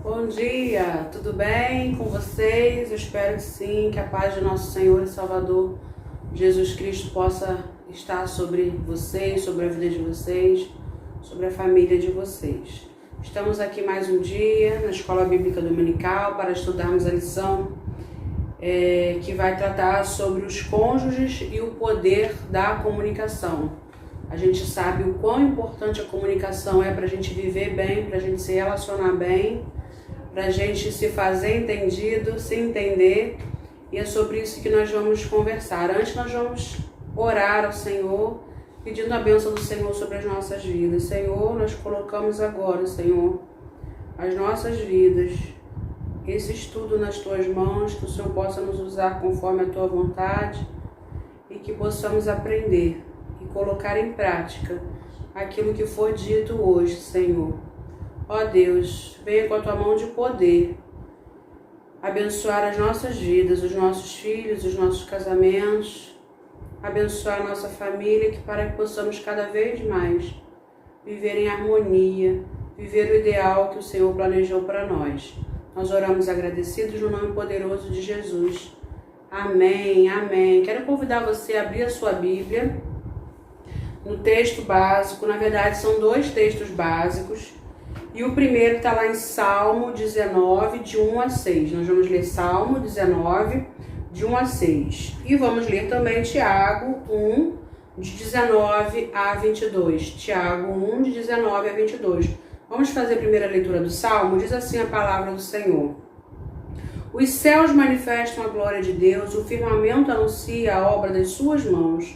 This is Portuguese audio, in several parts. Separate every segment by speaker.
Speaker 1: Bom dia, tudo bem com vocês? Eu espero que sim, que a paz de nosso Senhor e Salvador Jesus Cristo possa estar sobre vocês, sobre a vida de vocês, sobre a família de vocês. Estamos aqui mais um dia na Escola Bíblica Dominical para estudarmos a lição que vai tratar sobre os cônjuges e o poder da comunicação. A gente sabe o quão importante a comunicação é para a gente viver bem, para a gente se relacionar bem, para a gente se fazer entendido, se entender, e é sobre isso que nós vamos conversar. Antes nós vamos orar ao Senhor, pedindo a bênção do Senhor sobre as nossas vidas. Senhor, nós colocamos agora, Senhor, as nossas vidas, esse estudo nas Tuas mãos, que o Senhor possa nos usar conforme a Tua vontade e que possamos aprender e colocar em prática aquilo que foi dito hoje, Senhor. Ó Deus, venha com a Tua mão de poder abençoar as nossas vidas, os nossos filhos, os nossos casamentos, abençoar a nossa família, para que possamos cada vez mais viver em harmonia, viver o ideal que o Senhor planejou para nós. Nós oramos agradecidos no nome poderoso de Jesus. Amém, amém. Quero convidar você a abrir a sua Bíblia no texto básico. Na verdade, são dois textos básicos. E o primeiro está lá em Salmo 19, de 1 a 6. Nós vamos ler Salmo 19, de 1 a 6. E vamos ler também Tiago 1, de 19 a 22. Tiago 1, de 19 a 22. Vamos fazer a primeira leitura do Salmo. Diz assim a palavra do Senhor. Os céus manifestam a glória de Deus, o firmamento anuncia a obra das suas mãos.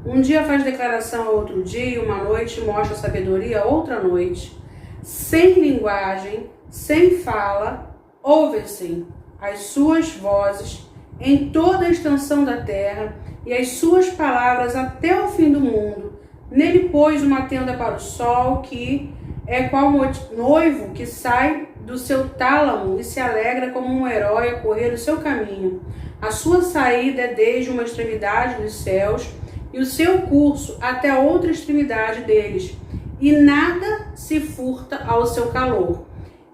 Speaker 1: Um dia faz declaração a outro dia, uma noite mostra sabedoria a outra noite. Sem linguagem, sem fala, ouvem-se as suas vozes em toda a extensão da terra e as suas palavras até o fim do mundo. Nele pôs uma tenda para o sol, que é qual noivo que sai do seu tálamo e se alegra como um herói a correr o seu caminho. A sua saída é desde uma extremidade dos céus e o seu curso até a outra extremidade deles, e nada se furta ao seu calor.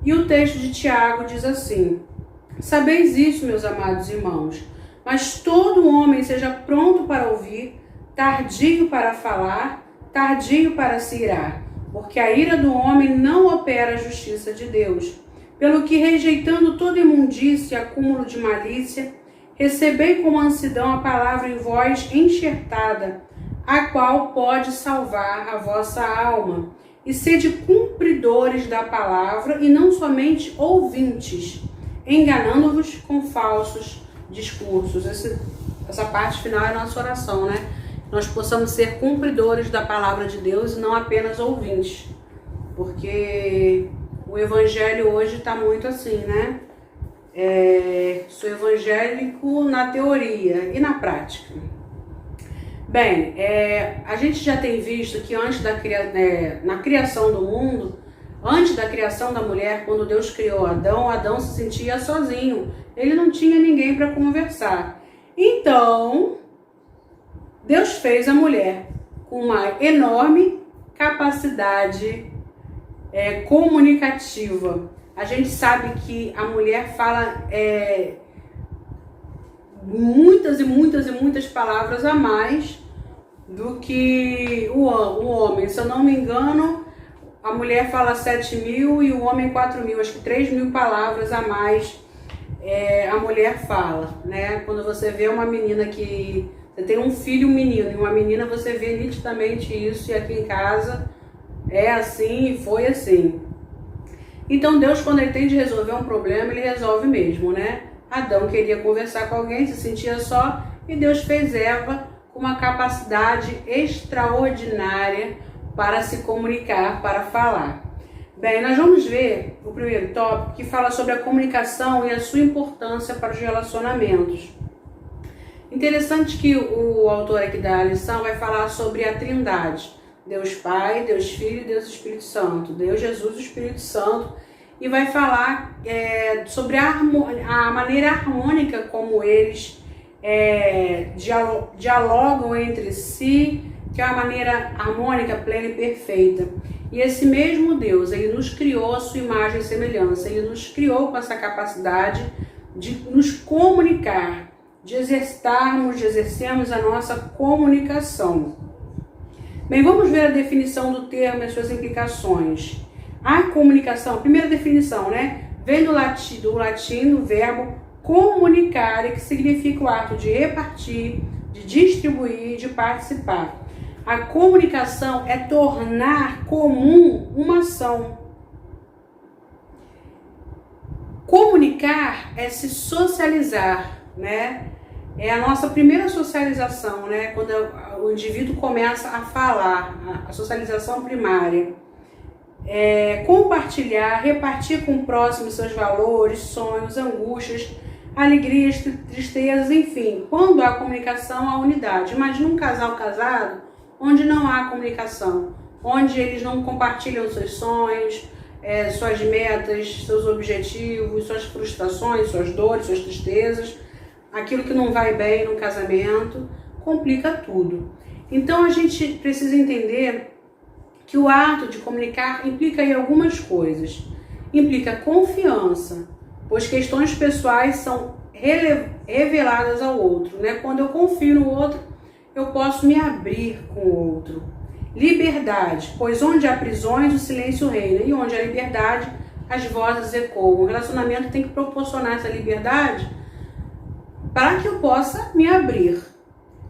Speaker 1: E o texto de Tiago diz assim: sabeis isso, meus amados irmãos, mas todo homem seja pronto para ouvir, tardio para falar, tardio para se irar, porque a ira do homem não opera a justiça de Deus. Pelo que, rejeitando toda imundícia e acúmulo de malícia, recebei com mansidão a palavra em vós enxertada, a qual pode salvar a vossa alma. E sede cumpridores da palavra e não somente ouvintes, enganando-vos com falsos discursos. Essa parte final é a nossa oração, né? Nós possamos ser cumpridores da palavra de Deus e não apenas ouvintes. Porque o evangelho hoje está muito assim, né? Sou evangélico na teoria e na prática. Bem, a gente já tem visto que na criação do mundo, antes da criação da mulher, quando Deus criou Adão, Adão se sentia sozinho. Ele não tinha ninguém para conversar. Então, Deus fez a mulher com uma enorme capacidade comunicativa. A gente sabe que a mulher fala muitas e muitas e muitas palavras a mais do que o homem. Se eu não me engano, a mulher fala 7.000 e o homem 4.000. Acho que 3.000 palavras a mais a mulher fala, né? Quando você vê uma menina que... Você tem um filho, um menino, e uma menina, você vê nitidamente isso. E aqui em casa é assim e foi assim. Então Deus, quando ele tem de resolver um problema, ele resolve mesmo, né? Adão queria conversar com alguém, se sentia só, e Deus fez Eva com uma capacidade extraordinária para se comunicar, para falar. Bem, nós vamos ver o primeiro tópico, que fala sobre a comunicação e a sua importância para os relacionamentos. Interessante que o autor aqui da lição vai falar sobre a Trindade. Deus Pai, Deus Filho e Deus Espírito Santo. Deus, Jesus e Espírito Santo. E vai falar sobre a maneira harmônica como eles dialogam entre si, que é uma maneira harmônica, plena e perfeita. E esse mesmo Deus, ele nos criou a sua imagem e semelhança, ele nos criou com essa capacidade de nos comunicar, de exercermos a nossa comunicação. Bem, vamos ver a definição do termo e as suas implicações. A comunicação, primeira definição, né? Vem do latim o verbo comunicare, que significa o ato de repartir, de distribuir, de participar. A comunicação é tornar comum uma ação. Comunicar é se socializar, né? É a nossa primeira socialização, né? Quando o indivíduo começa a falar, a socialização primária. Compartilhar, repartir com o próximo seus valores, sonhos, angústias, alegrias, tristezas, enfim. Quando há comunicação, há unidade. Imagina um casal casado onde não há comunicação, onde eles não compartilham seus sonhos, suas metas, seus objetivos, suas frustrações, suas dores, suas tristezas, aquilo que não vai bem no casamento, complica tudo. Então a gente precisa entender que o ato de comunicar implica aí algumas coisas. Implica confiança, pois questões pessoais são reveladas ao outro, né? Quando eu confio no outro, eu posso me abrir com o outro. Liberdade, pois onde há prisões, o silêncio reina, e onde há liberdade, as vozes ecoam. O relacionamento tem que proporcionar essa liberdade para que eu possa me abrir.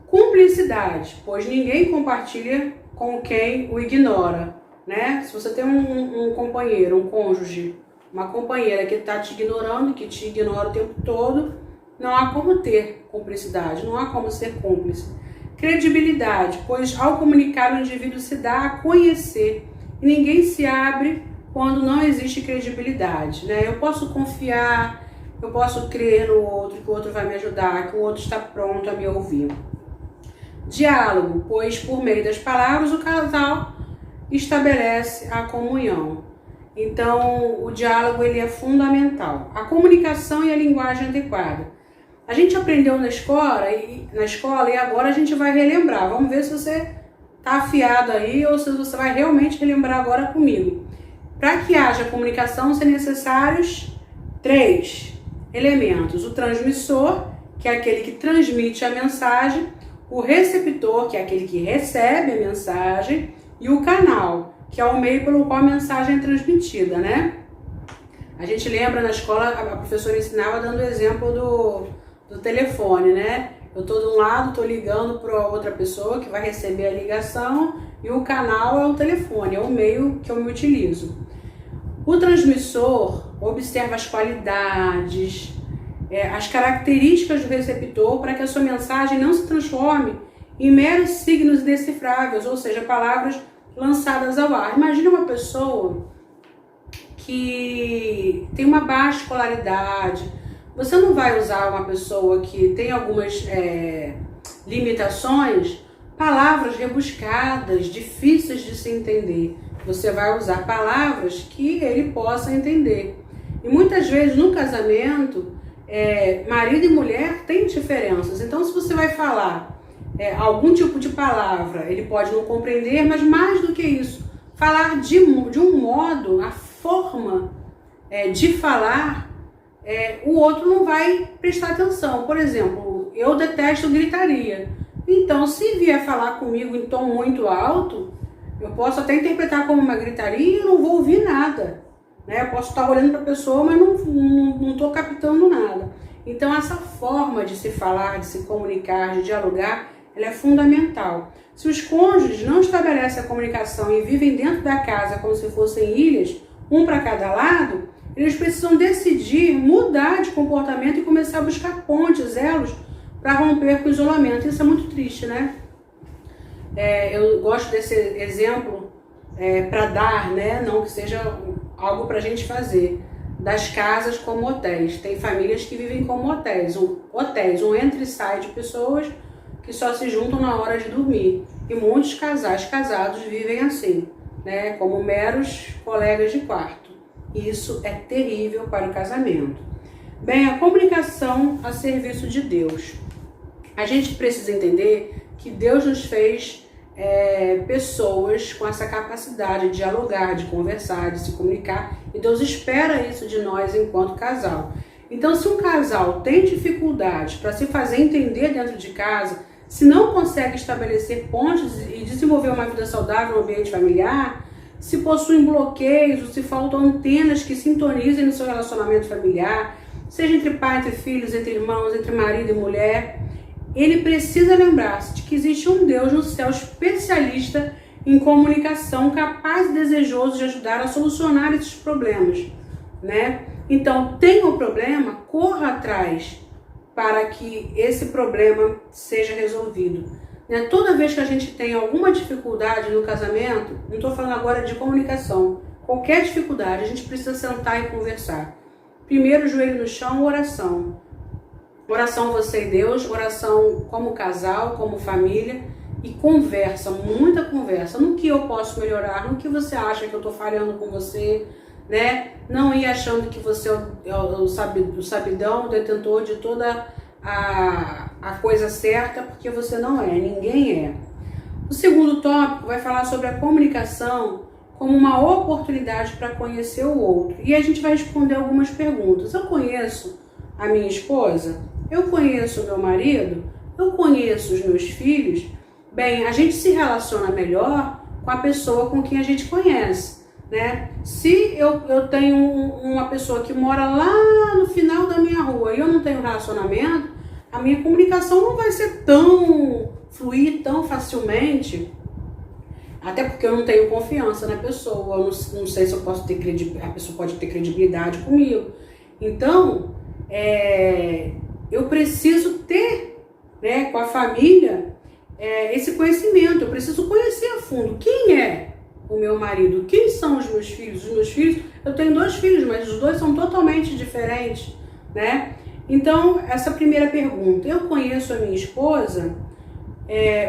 Speaker 1: Cumplicidade, pois ninguém compartilha com quem o ignora, né? Se você tem um companheiro, um cônjuge, uma companheira que está te ignorando, que te ignora o tempo todo, não há como ter cumplicidade, não há como ser cúmplice. Credibilidade, pois ao comunicar o indivíduo se dá a conhecer e ninguém se abre quando não existe credibilidade, né? Eu posso confiar, eu posso crer no outro, que o outro vai me ajudar, que o outro está pronto a me ouvir. Diálogo, pois por meio das palavras o casal estabelece a comunhão. Então o diálogo ele é fundamental. A comunicação e a linguagem adequada. A gente aprendeu na escola e agora a gente vai relembrar. Vamos ver se você está afiado aí ou se você vai realmente relembrar agora comigo. Para que haja comunicação são necessários 3 elementos. O transmissor, que é aquele que transmite a mensagem, o receptor, que é aquele que recebe a mensagem, e o canal, que é o meio pelo qual a mensagem é transmitida, né? A gente lembra na escola, a professora ensinava dando o exemplo do telefone, né? Eu estou de um lado, estou ligando para outra pessoa que vai receber a ligação e o canal é o telefone, é o meio que eu me utilizo. O transmissor observa as qualidades, as características do receptor para que a sua mensagem não se transforme em meros signos indecifráveis, ou seja, palavras lançadas ao ar. Imagina uma pessoa que tem uma baixa escolaridade. Você não vai usar uma pessoa que tem algumas limitações, palavras rebuscadas, difíceis de se entender. Você vai usar palavras que ele possa entender. E muitas vezes no casamento, marido e mulher têm diferenças. Então se você vai falar algum tipo de palavra, ele pode não compreender, mas mais do que isso, falar de um modo, a forma de falar, o outro não vai prestar atenção. Por exemplo, eu detesto gritaria. Então, se vier falar comigo em tom muito alto, eu posso até interpretar como uma gritaria e não vou ouvir nada, né? Eu posso estar olhando para a pessoa, mas não estou captando nada. Então, essa forma de se falar, de se comunicar, de dialogar, ela é fundamental. Se os cônjuges não estabelecem a comunicação e vivem dentro da casa como se fossem ilhas, um para cada lado, eles precisam decidir mudar de comportamento e começar a buscar pontes, elos, para romper com o isolamento. Isso é muito triste, né? Eu gosto desse exemplo para dar, né? Não que seja algo para a gente fazer. Das casas como hotéis. Tem famílias que vivem como hotéis. Um entra e sai de pessoas que só se juntam na hora de dormir. E muitos casais casados vivem assim, né? Como meros colegas de quarto. Isso é terrível para o casamento. Bem, a comunicação a serviço de Deus. A gente precisa entender que Deus nos fez pessoas com essa capacidade de dialogar, de conversar, de se comunicar, e Deus espera isso de nós enquanto casal. Então, se um casal tem dificuldade para se fazer entender dentro de casa, se não consegue estabelecer pontes e desenvolver uma vida saudável no ambiente familiar, se possuem bloqueios, se faltam antenas que sintonizem no seu relacionamento familiar, seja entre pai, entre filhos, entre irmãos, entre marido e mulher, ele precisa lembrar-se de que existe um Deus no céu especialista em comunicação, capaz e desejoso de ajudar a solucionar esses problemas, né? Então, tem um problema, corra atrás para que esse problema seja resolvido. Né? Toda vez que a gente tem alguma dificuldade no casamento, não estou falando agora de comunicação, qualquer dificuldade, a gente precisa sentar e conversar. Primeiro, joelho no chão, oração. Oração você e Deus, oração como casal, como família, e conversa, muita conversa. No que eu posso melhorar, no que você acha que eu estou falhando com você, né? Não ir achando que você é o sabidão, o detentor de toda a coisa certa, porque você não é, ninguém é. O segundo tópico vai falar sobre a comunicação como uma oportunidade para conhecer o outro. E a gente vai responder algumas perguntas. Eu conheço a minha esposa? Eu conheço o meu marido? Eu conheço os meus filhos? Bem, a gente se relaciona melhor com a pessoa com quem a gente conhece, né? Se eu tenho uma pessoa que mora lá no final da minha rua e eu não tenho relacionamento, a minha comunicação não vai ser tão fluir tão facilmente, até porque eu não tenho confiança na pessoa, eu não sei se eu posso ter credibilidade, a pessoa pode ter credibilidade comigo. Então, eu preciso ter, né, com a família, esse conhecimento. Eu preciso conhecer a fundo quem é o meu marido, quem são os meus filhos. Os meus filhos, eu tenho 2 filhos, mas os 2 são totalmente diferentes, né? Então, essa primeira pergunta, eu conheço a minha esposa?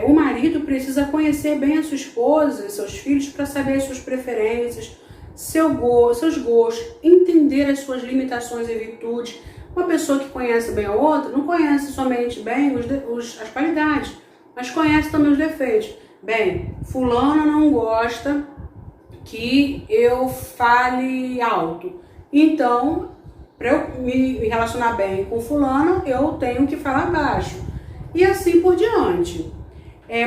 Speaker 1: O marido precisa conhecer bem a sua esposa, seus filhos, para saber as suas preferências, seus gostos, entender as suas limitações e virtudes. Uma pessoa que conhece bem a outra não conhece somente bem as qualidades, mas conhece também os defeitos. Bem, fulano não gosta que eu fale alto, então, para eu me relacionar bem com fulano, eu tenho que falar baixo. E assim por diante.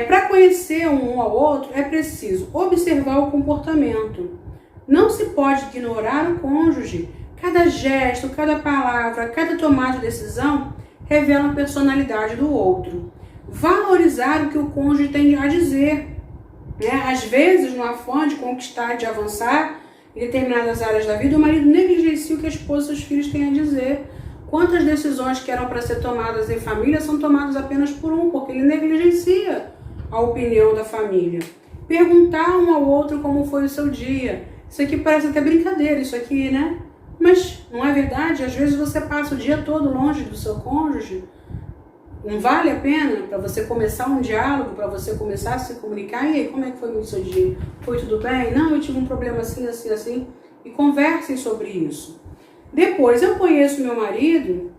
Speaker 1: Para conhecer um ao outro, é preciso observar o comportamento. Não se pode ignorar o cônjuge. Cada gesto, cada palavra, cada tomada de decisão revela a personalidade do outro. Valorizar o que o cônjuge tem a dizer. Às vezes, no afã de conquistar, de avançar em determinadas áreas da vida, o marido negligencia o que a esposa e seus filhos têm a dizer. Quantas decisões que eram para ser tomadas em família são tomadas apenas por um, porque ele negligencia a opinião da família. Perguntar um ao outro como foi o seu dia. Isso aqui parece até brincadeira, isso aqui, né? Mas não é verdade? Às vezes você passa o dia todo longe do seu cônjuge. Não vale a pena para você começar um diálogo, para você começar a se comunicar? E aí, como é que foi o seu dia? Foi tudo bem? Não, eu tive um problema assim, assim, assim. E conversem sobre isso. Depois, eu conheço meu marido.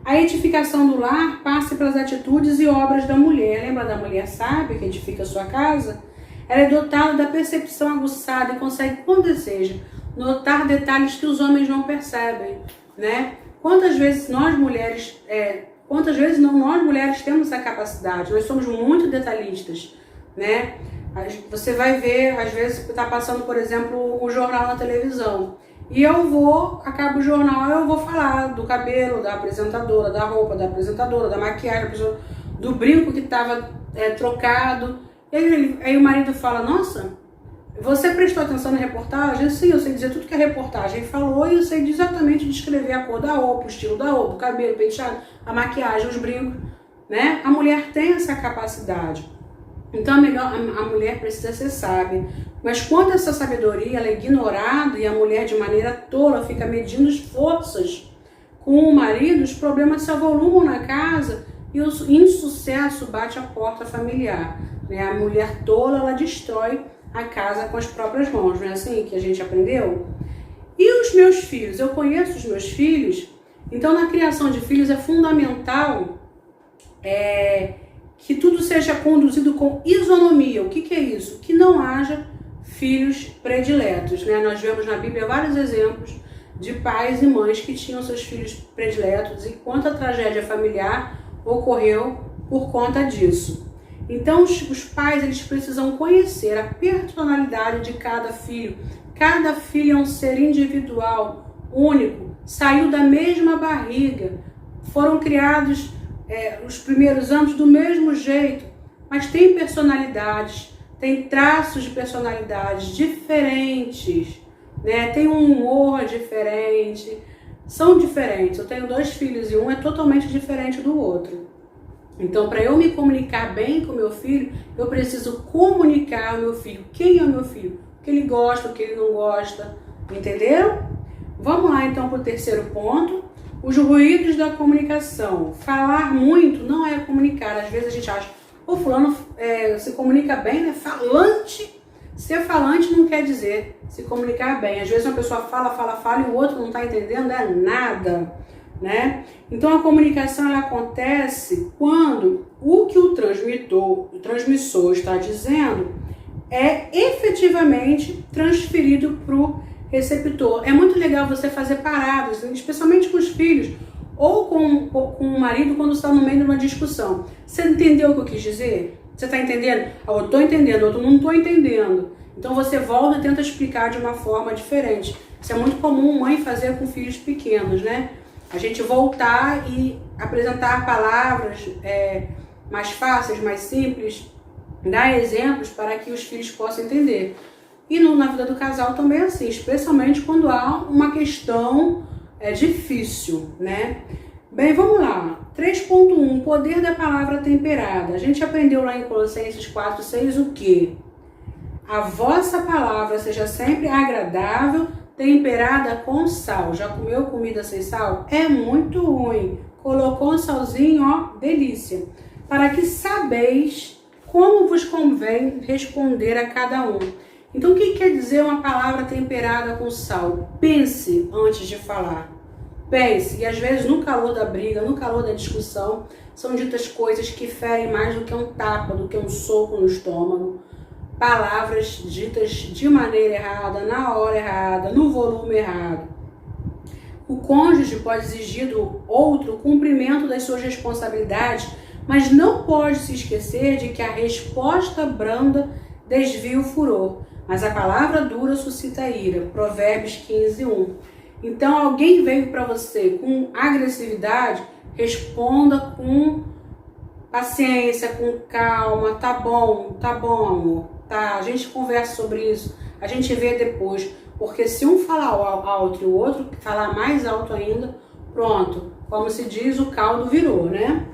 Speaker 1: A edificação do lar passa pelas atitudes e obras da mulher. Lembra da mulher sábia que edifica a sua casa? Ela é dotada da percepção aguçada e consegue, quando deseja, notar detalhes que os homens não percebem, né? Quantas vezes nós mulheres temos essa capacidade? Nós somos muito detalhistas, né? Você vai ver, às vezes, está passando, por exemplo, o jornal na televisão. E acaba o jornal, eu vou falar do cabelo da apresentadora, da roupa da apresentadora, da maquiagem, do brinco que estava trocado. E aí o marido fala, nossa, você prestou atenção na reportagem? Sim, eu sei dizer tudo que a reportagem falou e eu sei exatamente descrever a cor da roupa, o estilo da roupa, o cabelo, o penteado, a maquiagem, os brincos, né? A mulher tem essa capacidade. Então a mulher precisa ser sábia. Mas quando essa sabedoria ela é ignorada e a mulher de maneira tola fica medindo as forças com o marido, os problemas se avolumam na casa e o insucesso bate a porta familiar. Né? A mulher tola ela destrói a casa com as próprias mãos, não é assim que a gente aprendeu? E os meus filhos? Eu conheço os meus filhos, então na criação de filhos é fundamental que tudo seja conduzido com isonomia. O que é isso? Que não haja filhos prediletos, né? Nós vemos na Bíblia vários exemplos de pais e mães que tinham seus filhos prediletos e quanta tragédia familiar ocorreu por conta disso. Então, os pais, eles precisam conhecer a personalidade de cada filho. Cada filho é um ser individual, único, saiu da mesma barriga, foram criados os primeiros anos do mesmo jeito, mas tem personalidades, tem traços de personalidades diferentes, né? Tem um humor diferente, são diferentes. Eu tenho 2 filhos e um é totalmente diferente do outro. Então, para eu me comunicar bem com meu filho, eu preciso comunicar ao meu filho quem é o meu filho, o que ele gosta, o que ele não gosta, entenderam? Vamos lá então para o terceiro ponto, os ruídos da comunicação. Falar muito não é comunicar. Às vezes a gente acha, o fulano se comunica bem, né? Falante. Ser falante não quer dizer se comunicar bem. Às vezes uma pessoa fala e o outro não está entendendo nada, né? Então a comunicação ela acontece quando o que o transmissor está dizendo é efetivamente transferido para o receptor. É muito legal você fazer paradas, especialmente com os filhos ou com o marido quando está no meio de uma discussão. Você entendeu o que eu quis dizer? Você está entendendo? Eu estou entendendo, eu não estou entendendo. Então você volta e tenta explicar de uma forma diferente. Isso é muito comum mãe fazer com filhos pequenos, né? A gente voltar e apresentar palavras mais fáceis, mais simples, dar exemplos para que os filhos possam entender. E na vida do casal também é assim, especialmente quando há uma questão difícil, né? Bem, vamos lá. 3.1, poder da palavra temperada. A gente aprendeu lá em Colossenses 4:6 o quê? A vossa palavra seja sempre agradável, temperada com sal. Já comeu comida sem sal? É muito ruim. Colocou um salzinho, ó, delícia. Para que sabeis como vos convém responder a cada um. Então, o que quer dizer uma palavra temperada com sal? Pense antes de falar. Pense, e às vezes no calor da briga, no calor da discussão, são ditas coisas que ferem mais do que um tapa, do que um soco no estômago. Palavras ditas de maneira errada, na hora errada, no volume errado. O cônjuge pode exigir do outro o cumprimento das suas responsabilidades, mas não pode se esquecer de que a resposta branda desvia o furor, mas a palavra dura suscita ira. Provérbios 15:1. Então, alguém veio para você com agressividade, responda com paciência, com calma. Tá bom, amor. Tá, a gente conversa sobre isso, a gente vê depois. Porque se um falar alto e o outro falar mais alto ainda, pronto. Como se diz, o caldo virou, né?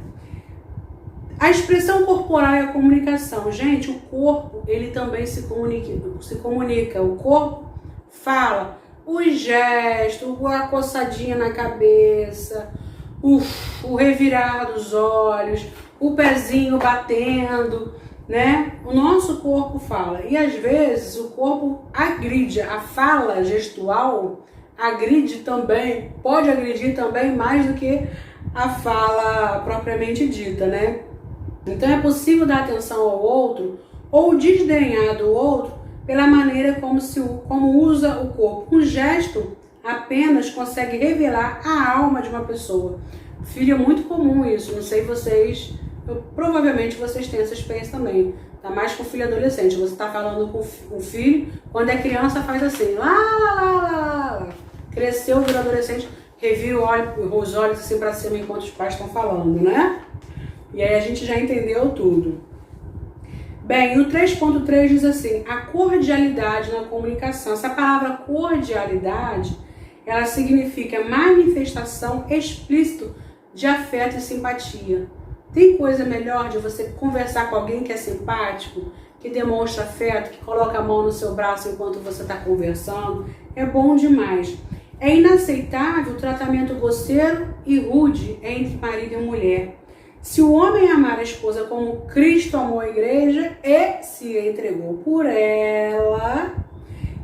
Speaker 1: A expressão corporal e a comunicação. Gente, o corpo, ele também se comunica. O corpo fala. Os gestos, a coçadinha na cabeça, o revirar dos olhos, o pezinho batendo, né? O nosso corpo fala. E às vezes o corpo agride. A fala gestual agride também, pode agredir também mais do que a fala propriamente dita, né? Então é possível dar atenção ao outro ou desdenhar do outro pela maneira como usa o corpo. Um gesto apenas consegue revelar a alma de uma pessoa. Filho, é muito comum isso, não sei vocês, provavelmente vocês têm essa experiência também, tá mais com filho adolescente. Você tá falando com o filho, quando é criança faz assim, lá. Cresceu, virou adolescente, revira os olhos assim para cima enquanto os pais estão falando, né? E aí a gente já entendeu tudo. Bem, o 3.3 diz assim, a cordialidade na comunicação. Essa palavra cordialidade, ela significa manifestação explícita de afeto e simpatia. Tem coisa melhor de você conversar com alguém que é simpático, que demonstra afeto, que coloca a mão no seu braço enquanto você está conversando? É bom demais. É inaceitável o tratamento grosseiro e rude entre marido e mulher. Se o homem amar a esposa como Cristo amou a igreja e se entregou por ela,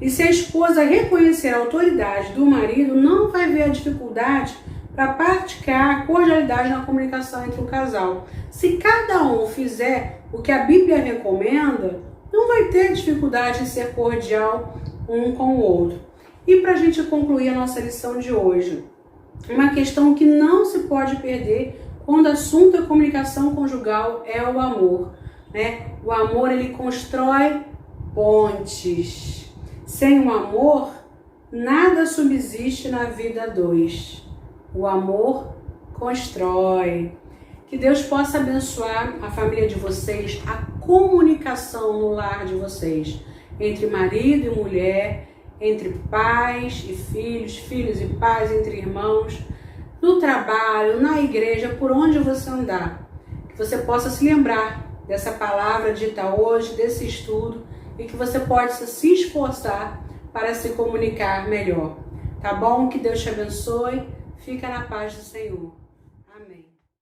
Speaker 1: e se a esposa reconhecer a autoridade do marido, não vai ver a dificuldade para praticar a cordialidade na comunicação entre o casal. Se cada um fizer o que a Bíblia recomenda, não vai ter dificuldade em ser cordial um com o outro. E para a gente concluir a nossa lição de hoje, uma questão que não se pode perder quando o assunto da comunicação conjugal é o amor, né? O amor, ele constrói pontes. Sem o amor, nada subsiste na vida a dois. O amor constrói. Que Deus possa abençoar a família de vocês, a comunicação no lar de vocês, entre marido e mulher, entre pais e filhos, filhos e pais, entre irmãos, no trabalho, na igreja, por onde você andar. Que você possa se lembrar dessa palavra dita hoje, desse estudo, e que você possa se esforçar para se comunicar melhor. Tá bom? Que Deus te abençoe. Fica na paz do Senhor.